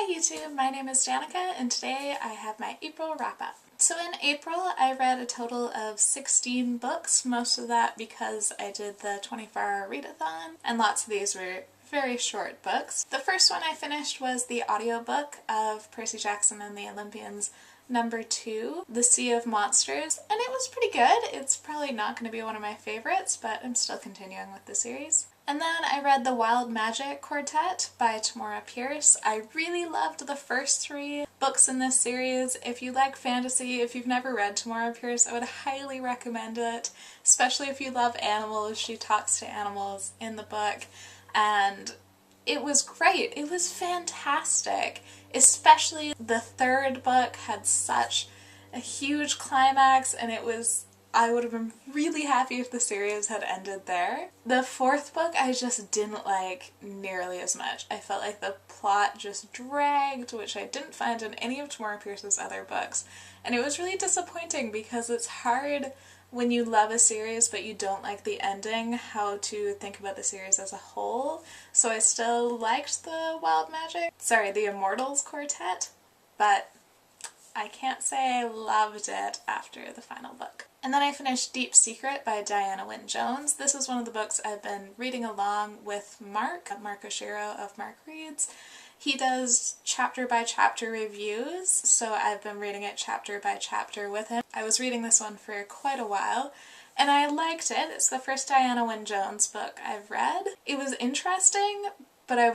YouTube, my name is Danica and today I have my April wrap-up. So in April I read a total of 16 books, most of that because I did the 24-hour readathon, and lots of these were very short books. The first one I finished was the audiobook of Percy Jackson and the Olympians #2, The Sea of Monsters, and it was pretty good. It's probably not going to be one of my favorites, but I'm still continuing with the series. And then I read The Wild Magic Quartet by Tamora Pierce. I really loved the first 3 books in this series. If you like fantasy, if you've never read Tamora Pierce, I would highly recommend it, especially if you love animals. She talks to animals in the book, and it was great. It was fantastic. Especially the 3rd book had such a huge climax, and I would have been really happy if the series had ended there. The 4th book I just didn't like nearly as much. I felt like the plot just dragged, which I didn't find in any of Tamora Pierce's other books. And it was really disappointing because it's hard when you love a series but you don't like the ending how to think about the series as a whole. So I still liked the Immortals Quartet, but I can't say I loved it after the final book. And then I finished Deep Secret by Diana Wynne Jones. This is one of the books I've been reading along with Mark Oshiro of Mark Reads. He does chapter by chapter reviews, so I've been reading it chapter by chapter with him. I was reading this one for quite a while, and I liked it. It's the first Diana Wynne Jones book I've read. It was interesting, but I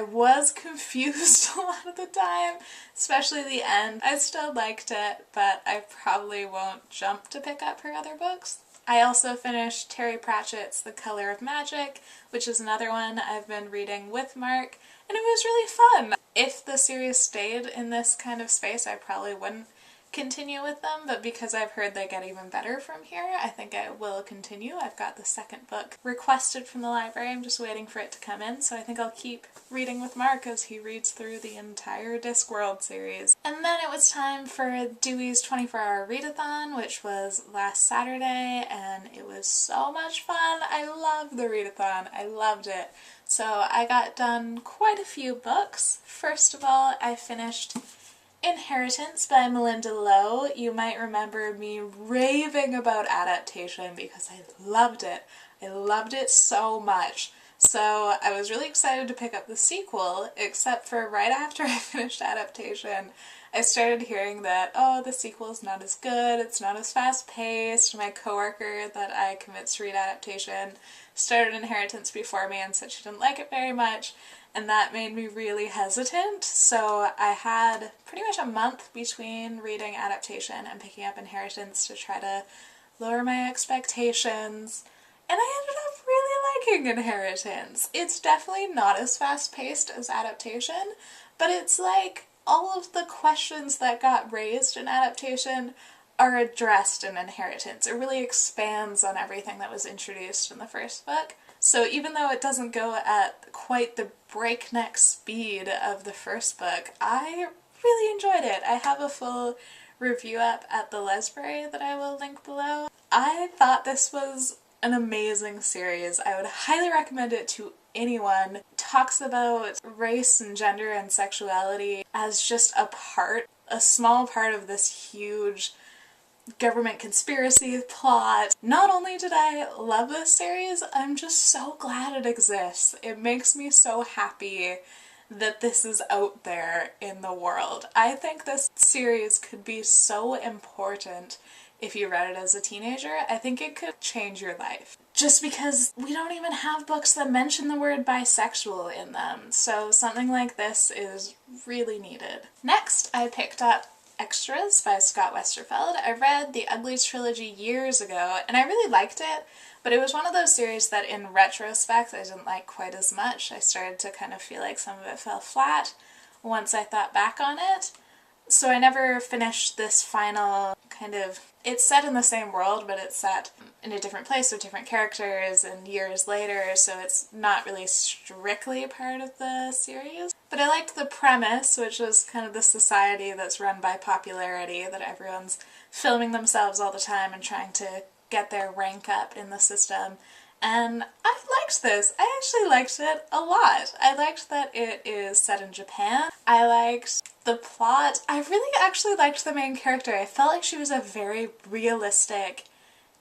was confused a lot of the time, especially the end. I still liked it, but I probably won't jump to pick up her other books. I also finished Terry Pratchett's The Color of Magic, which is another one I've been reading with Mark, and it was really fun. If the series stayed in this kind of space, I probably wouldn't continue with them, but because I've heard they get even better from here, I think I will continue. I've got the 2nd book requested from the library. I'm just waiting for it to come in, so I think I'll keep reading with Mark as he reads through the entire Discworld series. And then it was time for Dewey's 24-hour readathon, which was last Saturday, and it was so much fun. I loved the readathon. I loved it. So I got done quite a few books. First of all, I finished Inheritance by Malinda Lo. You might remember me raving about adaptation because I loved it. I loved it so much. So I was really excited to pick up the sequel, except for right after I finished adaptation, I started hearing that, oh, the sequel's not as good, it's not as fast-paced. My coworker that I convinced to read adaptation started Inheritance before me and said she didn't like it very much, and that made me really hesitant. So I had pretty much a month between reading adaptation and picking up Inheritance to try to lower my expectations, and I ended up really liking Inheritance. It's definitely not as fast-paced as adaptation, but it's like all of the questions that got raised in adaptation are addressed in Inheritance. It really expands on everything that was introduced in the first book. So even though it doesn't go at quite the breakneck speed of the first book, I really enjoyed it. I have a full review up at the Lesbrary that I will link below. I thought this was an amazing series. I would highly recommend it to anyone. It talks about race and gender and sexuality as just a small part of this huge government conspiracy plot. Not only did I love this series, I'm just so glad it exists. It makes me so happy that this is out there in the world. I think this series could be so important if you read it as a teenager. I think it could change your life. Just because we don't even have books that mention the word bisexual in them, so something like this is really needed. Next, I picked up Extras by Scott Westerfeld. I read the Uglies trilogy years ago, and I really liked it, but it was one of those series that in retrospect I didn't like quite as much. I started to kind of feel like some of it fell flat once I thought back on it. So I never finished this final it's set in the same world, but it's set in a different place with different characters and years later, so it's not really strictly part of the series. But I liked the premise, which was kind of the society that's run by popularity, that everyone's filming themselves all the time and trying to get their rank up in the system, And I liked this. I actually liked it a lot. I liked that it is set in Japan. I liked the plot. I really actually liked the main character. I felt like she was a very realistic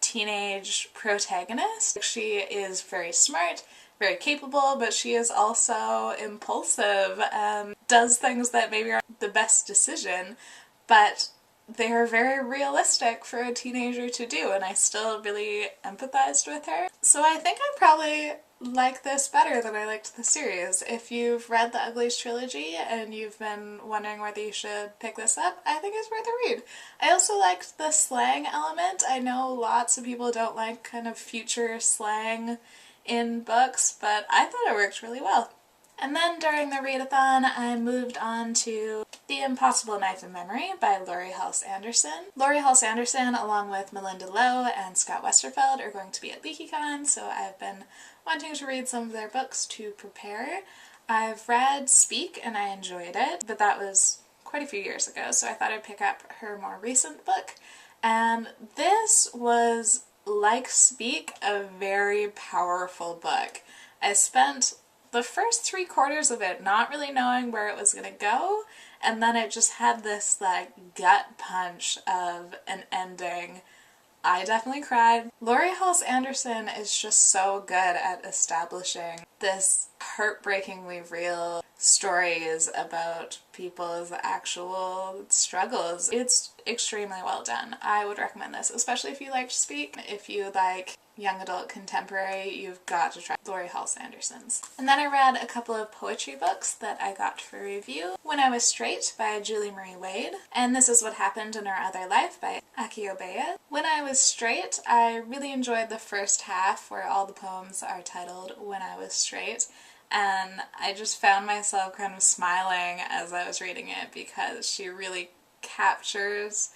teenage protagonist. She is very smart, very capable, but she is also impulsive and does things that maybe aren't the best decision, but they are very realistic for a teenager to do, and I still really empathized with her. So I think I probably like this better than I liked the series. If you've read the Uglies trilogy and you've been wondering whether you should pick this up, I think it's worth a read. I also liked the slang element. I know lots of people don't like kind of future slang in books, but I thought it worked really well. And then during the readathon, I moved on to The Impossible Knife in Memory by Laurie Halse Anderson. Laurie Halse Anderson, along with Malinda Lo and Scott Westerfeld, are going to be at LeakyCon, so I've been wanting to read some of their books to prepare. I've read Speak and I enjoyed it, but that was quite a few years ago, so I thought I'd pick up her more recent book. And this was, like Speak, a very powerful book. I spent the first 3/4 of it not really knowing where it was going to go, and then it just had this like gut punch of an ending. I definitely cried. Laurie Halse Anderson is just so good at establishing this heartbreakingly real stories about people's actual struggles. It's extremely well done. I would recommend this, especially if you liked Speak. If you like young adult contemporary, you've got to try Laurie Halse Anderson's. And then I read a couple of poetry books that I got for review. When I Was Straight by Julie Marie Wade, and This Is What Happened in Our Other Life by Achy Obejas. When I Was Straight, I really enjoyed the first half where all the poems are titled When I Was Straight, and I just found myself kind of smiling as I was reading it because she really captures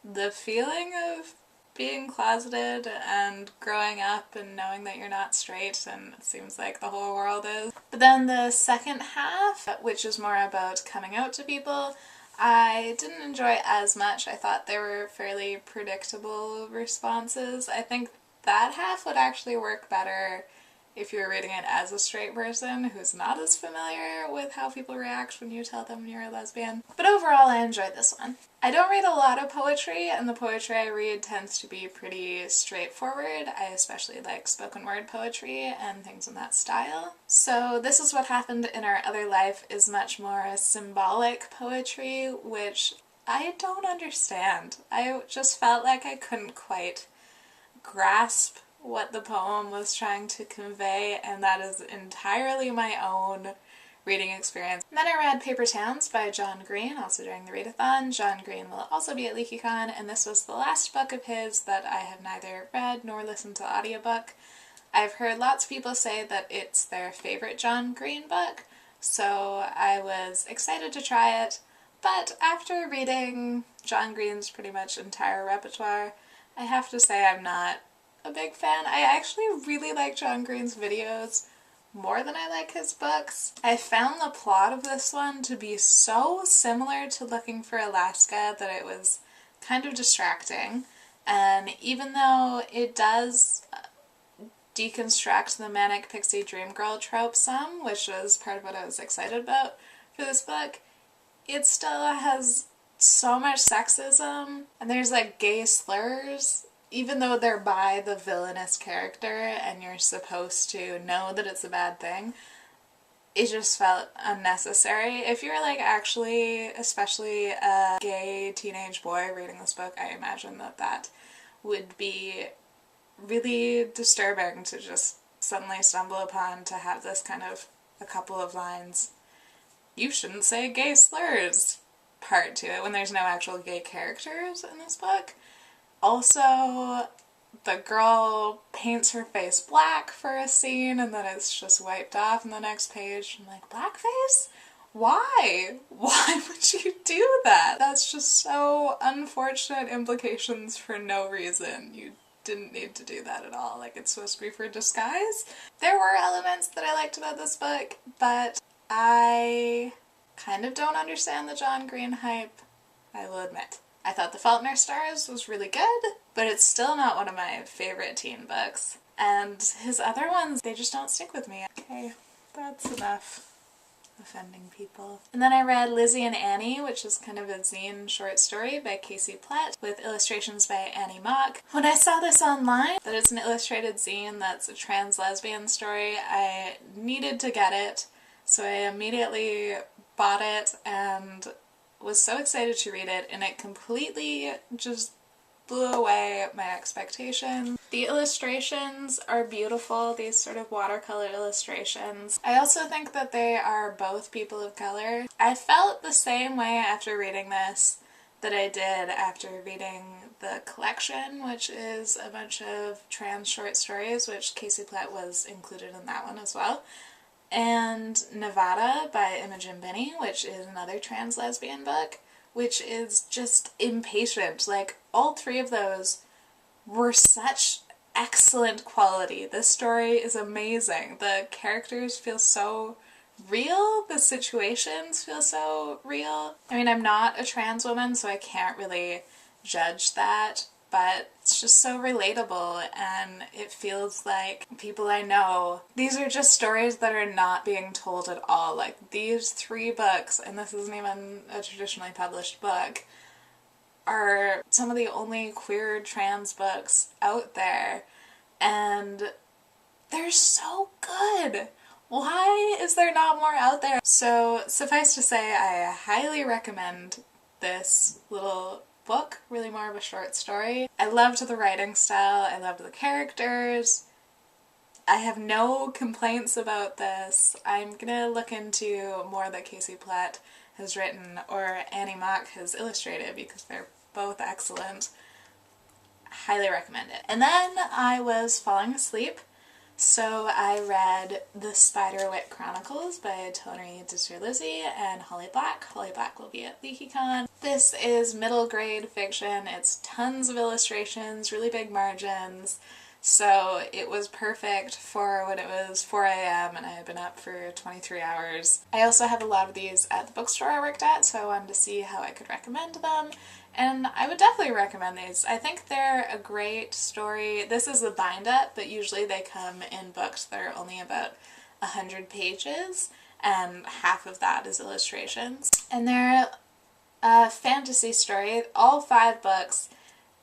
the feeling of being closeted and growing up and knowing that you're not straight, and it seems like the whole world is. But then the second half, which is more about coming out to people, I didn't enjoy as much. I thought there were fairly predictable responses. I think that half would actually work better if you were reading it as a straight person who's not as familiar with how people react when you tell them you're a lesbian. But overall, I enjoyed this one. I don't read a lot of poetry, and the poetry I read tends to be pretty straightforward. I especially like spoken word poetry and things in that style. So This Is What Happened in Our Other Life is much more symbolic poetry, which I don't understand. I just felt like I couldn't quite grasp what the poem was trying to convey, and that is entirely my own reading experience. And then I read Paper Towns by John Green, also during the readathon. John Green will also be at LeakyCon, and this was the last book of his that I have neither read nor listened to the audiobook. I've heard lots of people say that it's their favorite John Green book, so I was excited to try it, but after reading John Green's pretty much entire repertoire, I have to say I'm not a big fan. I actually really like John Green's videos more than I like his books. I found the plot of this one to be so similar to Looking for Alaska that it was kind of distracting, and even though it does deconstruct the manic pixie dream girl trope some, which was part of what I was excited about for this book, it still has so much sexism, and there's like gay slurs, even though they're by the villainous character and you're supposed to know that it's a bad thing. It just felt unnecessary. If you're like actually, especially a gay teenage boy reading this book, I imagine that that would be really disturbing to just suddenly stumble upon, to have this kind of a couple of lines, "You shouldn't say gay slurs" part to it when there's no actual gay characters in this book. Also, the girl paints her face black for a scene and then it's just wiped off in the next page. I'm like, blackface? Why? Why would you do that? That's just so unfortunate implications for no reason. You didn't need to do that at all. Like, it's supposed to be for disguise. There were elements that I liked about this book, but I kind of don't understand the John Green hype, I will admit. I thought The Fault in Our Stars was really good, but it's still not one of my favorite teen books. And his other ones, they just don't stick with me. Okay, that's enough offending people. And then I read Lizzie and Annie, which is kind of a zine short story by Casey Platt with illustrations by Annie Mock. When I saw this online, that it's an illustrated zine that's a trans lesbian story, I needed to get it, so I immediately bought it and was so excited to read it, and it completely just blew away my expectations. The illustrations are beautiful, these sort of watercolor illustrations. I also think that they are both people of color. I felt the same way after reading this that I did after reading the collection, which is a bunch of trans short stories, which Casey Platt was included in that one as well. And Nevada by Imogen Binnie, which is another trans lesbian book, which is just impatient. Like, all three of those were such excellent quality. This story is amazing. The characters feel so real. The situations feel so real. I mean, I'm not a trans woman, so I can't really judge that, but it's just so relatable, and it feels like people I know. These are just stories that are not being told at all. Like, these three books, and this isn't even a traditionally published book, are some of the only queer trans books out there, and they're so good. Why is there not more out there? So suffice to say, I highly recommend this little book, really more of a short story. I loved the writing style, I loved the characters. I have no complaints about this. I'm gonna look into more that Casey Platt has written or Annie Mock has illustrated because they're both excellent. Highly recommend it. And then I was falling asleep, so I read the Spiderwick Chronicles by Tony DiTerlizzi and Holly Black. Holly Black will be at LeakyCon. This is middle grade fiction. It's tons of illustrations, really big margins, so it was perfect for when it was 4 a.m. and I had been up for 23 hours. I also have a lot of these at the bookstore I worked at, so I wanted to see how I could recommend them. And I would definitely recommend these. I think they're a great story. This is a bind-up, but usually they come in books that are only about 100 pages, and half of that is illustrations. And they're a fantasy story. All 5 books,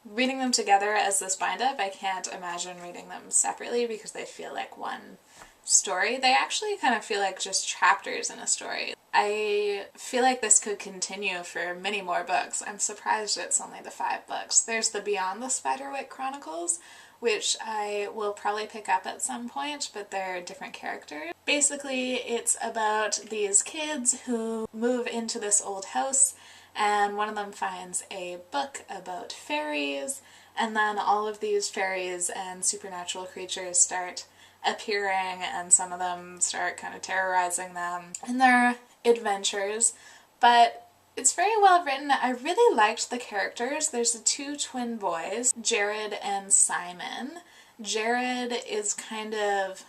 reading them together as this bind-up, I can't imagine reading them separately because they feel like one story. They actually kind of feel like just chapters in a story. I feel like this could continue for many more books. I'm surprised it's only the 5 books. There's the Beyond the Spiderwick Chronicles, which I will probably pick up at some point, but they're different characters. Basically, it's about these kids who move into this old house, and one of them finds a book about fairies, and then all of these fairies and supernatural creatures start appearing, and some of them start kind of terrorizing them in their adventures. But it's very well written. I really liked the characters. There's the 2 twin boys, Jared and Simon. Jared is kind of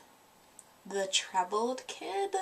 the troubled kid,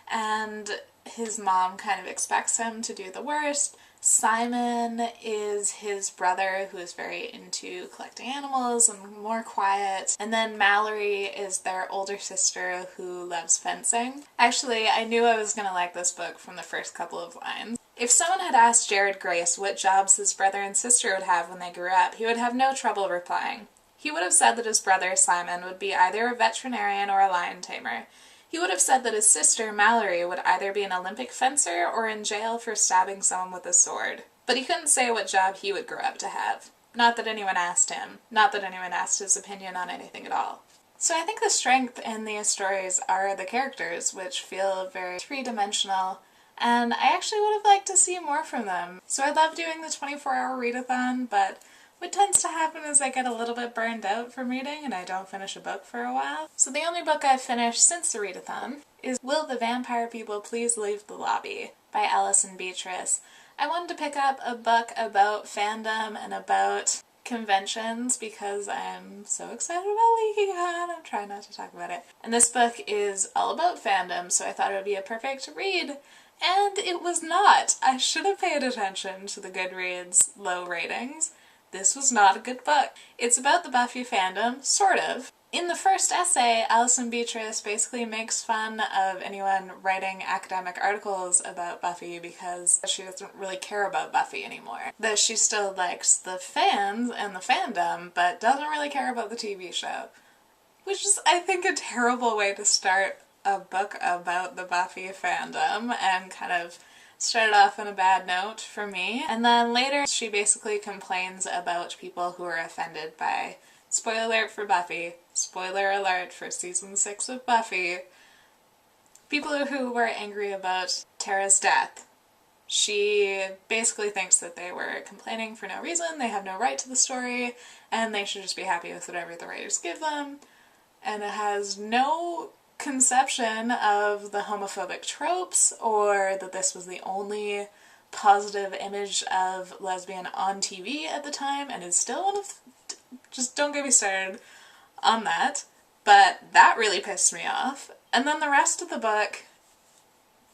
and his mom kind of expects him to do the worst. Simon is his brother who is very into collecting animals and more quiet. And then Mallory is their older sister who loves fencing. Actually, I knew I was gonna like this book from the first couple of lines. If someone had asked Jared Grace what jobs his brother and sister would have when they grew up, he would have no trouble replying. He would have said that his brother, Simon, would be either a veterinarian or a lion tamer. He would have said that his sister, Mallory, would either be an Olympic fencer or in jail for stabbing someone with a sword. But he couldn't say what job he would grow up to have. Not that anyone asked him. Not that anyone asked his opinion on anything at all. So I think the strength in these stories are the characters, which feel very three-dimensional, and I actually would have liked to see more from them. So I love doing the 24-hour readathon, but what tends to happen is I get a little bit burned out from reading and I don't finish a book for a while. So the only book I've finished since the readathon is Will the Vampire People Please Leave the Lobby by Allyson Beatrice. I wanted to pick up a book about fandom and about conventions because I'm so excited about LeakyCon. I'm trying not to talk about it. And this book is all about fandom, so I thought it would be a perfect read. And it was not. I should have paid attention to the Goodreads low ratings. This was not a good book. It's about the Buffy fandom, sort of. In the first essay, Allyson Beatrice basically makes fun of anyone writing academic articles about Buffy because she doesn't really care about Buffy anymore. That she still likes the fans and the fandom, but doesn't really care about the TV show. Which is, I think, a terrible way to start a book about the Buffy fandom, and kind of started off on a bad note for me. And then later she basically complains about people who are offended by, spoiler alert for Buffy, spoiler alert for season 6 of Buffy, people who were angry about Tara's death. She basically thinks that they were complaining for no reason, they have no right to the story, and they should just be happy with whatever the writers give them. And it has no conception of the homophobic tropes, or that this was the only positive image of lesbian on TV at the time, and is still one of... Just don't get me started on that. But that really pissed me off. And then the rest of the book,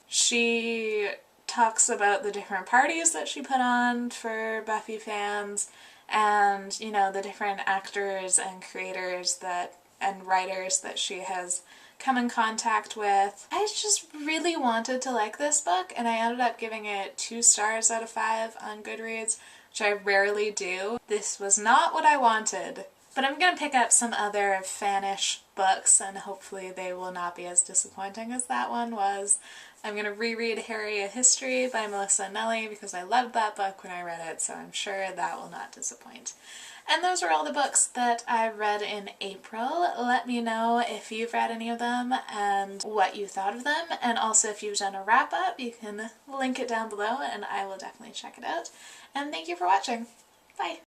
she talks about the different parties that she put on for Buffy fans, and, you know, the different actors and creators and writers that she has come in contact with. I just really wanted to like this book, and I ended up giving it 2 stars out of 5 on Goodreads, which I rarely do. This was not what I wanted, but I'm gonna pick up some other fanish books, and hopefully they will not be as disappointing as that one was. I'm gonna reread Harry a History by Melissa Nelly because I loved that book when I read it, so I'm sure that will not disappoint. And those are all the books that I read in April. Let me know if you've read any of them and what you thought of them, and also if you've done a wrap-up, you can link it down below and I will definitely check it out. And thank you for watching. Bye!